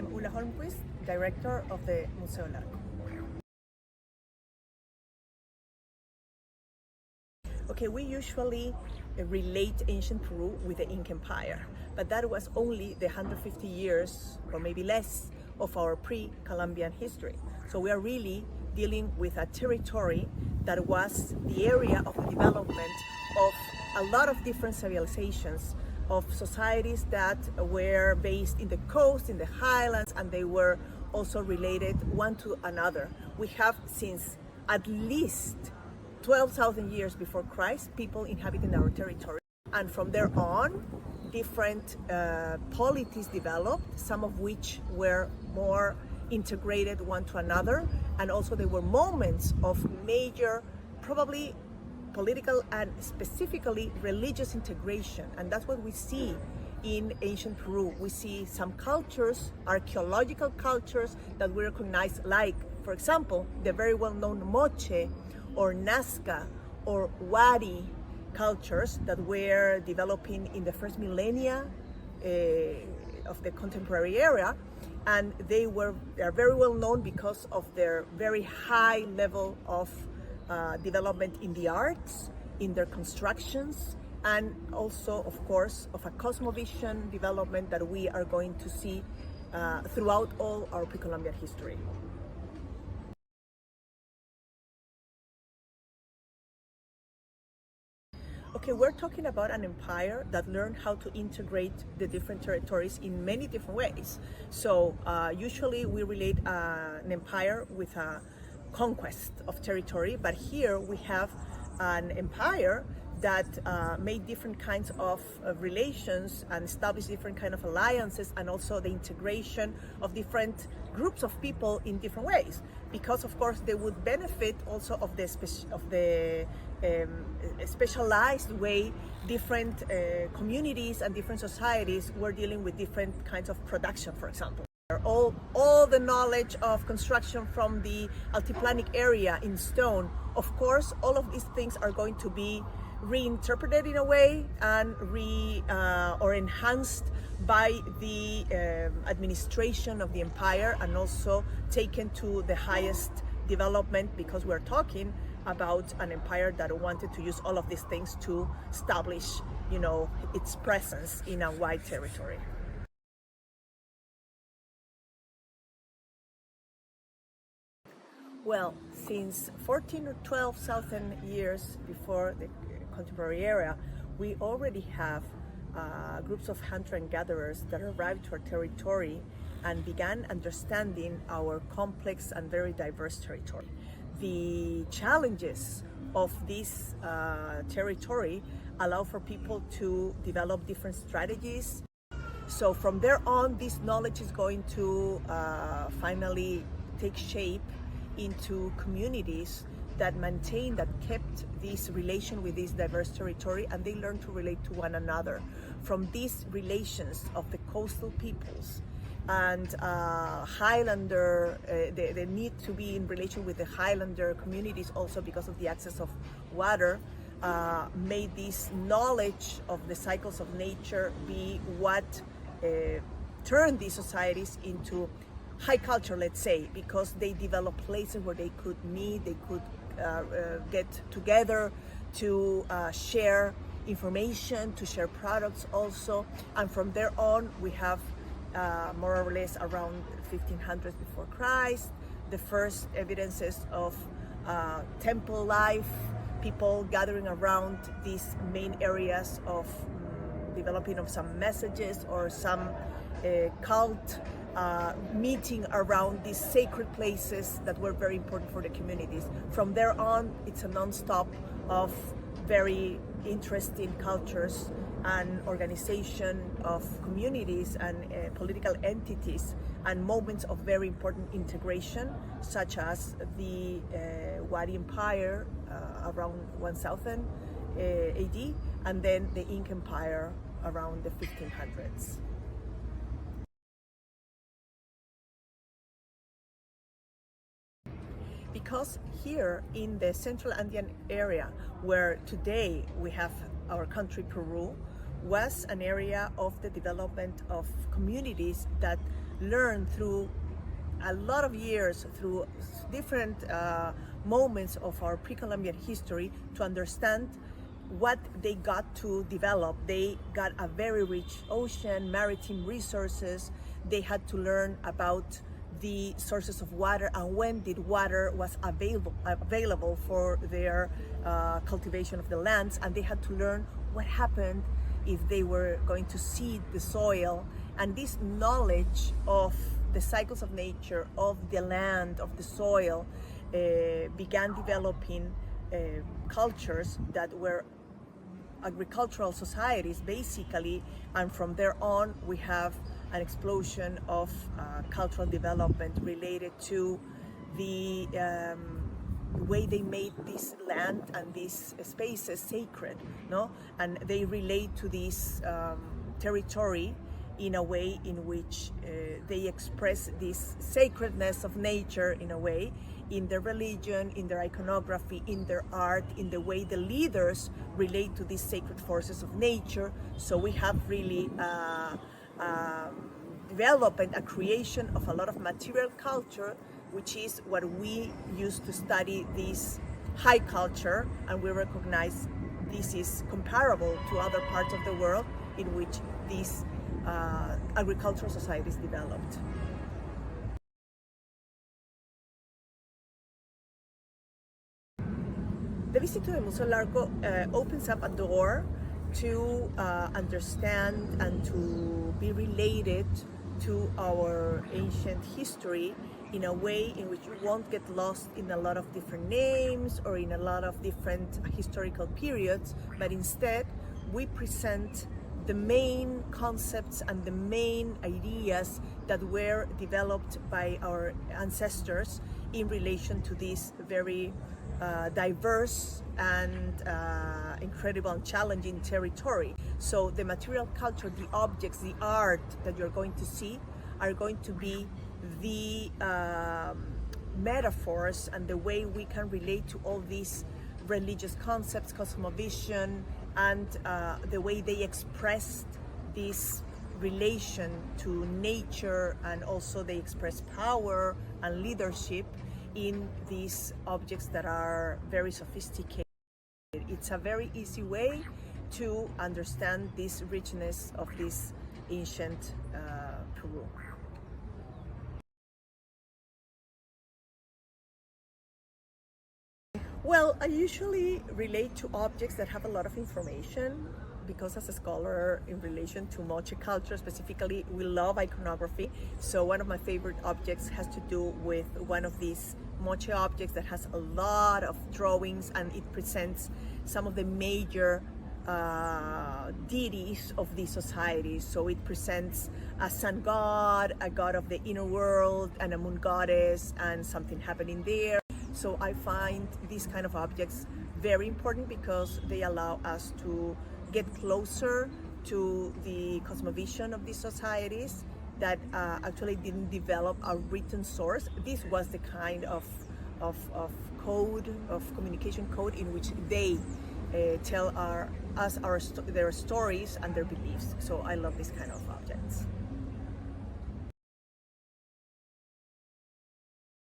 I'm Ulla Holmquist, director of the Museo Larco. Okay, we usually relate ancient Peru with the Inca Empire, but that was only the 150 years or maybe less of our pre-Columbian history. So we are really dealing with a territory that was the area of the development of a lot of different civilizations, of societies that were based in the coast, in the highlands, and they were also related one to another. We have since at least 12,000 years before Christ, people inhabiting our territory. And from there on, different polities developed, some of which were more integrated one to another. And also there were moments of major, probably political and specifically religious integration. And that's what we see in ancient Peru. We see some cultures, archaeological cultures that we recognize, like, for example, the very well-known Moche or Nazca or Wari cultures that were developing in the first millennia of the contemporary era. And they are very well known because of their very high level of development in the arts, in their constructions, and also, of course, of a cosmovision development that we are going to see throughout all our pre-Columbian history. Okay, we're talking about an empire that learned how to integrate the different territories in many different ways. So usually we relate an empire with a conquest of territory, but here we have an empire that made different kinds of relations and established different kind of alliances, and also the integration of different groups of people in different ways, because of course they would benefit also of the specialized way different communities and different societies were dealing with different kinds of production, for example. All the knowledge of construction from the altiplanic area in stone, of course, all of these things are going to be reinterpreted in a way and or enhanced by the administration of the empire, and also taken to the highest development, because we're talking about an empire that wanted to use all of these things to establish, its presence in a wide territory. Well, since 14 or 12,000 years before the contemporary era, we already have groups of hunter and gatherers that arrived to our territory and began understanding our complex and very diverse territory. The challenges of this territory allow for people to develop different strategies. So from there on, this knowledge is going to finally take shape into communities that kept this relation with this diverse territory, and they learn to relate to one another. From these relations of the coastal peoples and Highlander, the need to be in relation with the Highlander communities also because of the access of water, made this knowledge of the cycles of nature be what turned these societies into high culture, let's say, because they developed places where they could meet, they could get together to share information, to share products also. And from there on, we have more or less around 1500s before Christ, the first evidences of temple life, people gathering around these main areas of developing of some messages or some cult meeting around these sacred places that were very important for the communities. From there on, it's a non-stop of very interesting cultures and organization of communities and political entities, and moments of very important integration, such as the Wari Empire around 1000 AD, and then the Inca Empire around the 1500s. Because here in the Central Andean area, where today we have our country Peru, was an area of the development of communities that learned through a lot of years, through different moments of our pre-Columbian history, to understand what they got to develop. They got a very rich ocean, maritime resources. They had to learn about the sources of water and when did water was available for their cultivation of the lands, and they had to learn what happened if they were going to seed the soil. And this knowledge of the cycles of nature, of the land, of the soil, began developing cultures that were agricultural societies basically, and from there on we have an explosion of cultural development related to the way they made this land and these spaces sacred, no? And they relate to this territory in a way in which they express this sacredness of nature in a way, in their religion, in their iconography, in their art, in the way the leaders relate to these sacred forces of nature. So we have really development, a creation of a lot of material culture, which is what we use to study this high culture, and we recognize this is comparable to other parts of the world in which these agricultural societies developed. The visit to the Museo Larco opens up a door to understand and to be related to our ancient history in a way in which you won't get lost in a lot of different names or in a lot of different historical periods, but instead we present the main concepts and the main ideas that were developed by our ancestors in relation to this very diverse and incredible and challenging territory. So the material culture, the objects, the art that you're going to see are going to be the metaphors and the way we can relate to all these religious concepts, cosmovision, and the way they expressed this relation to nature, and also they express power and leadership in these objects that are very sophisticated. It's a very easy way to understand this richness of this ancient Peru. Well, I usually relate to objects that have a lot of information, because as a scholar in relation to Moche culture specifically, we love iconography. So one of my favorite objects has to do with one of these Moche objects that has a lot of drawings, and it presents some of the major deities of these societies. So it presents a sun god, a god of the inner world, and a moon goddess, and something happening there. So I find these kind of objects very important because they allow us to get closer to the cosmovision of these societies that actually didn't develop a written source. This was the kind of code, of communication code, in which they tell their stories and their beliefs. So I love this kind of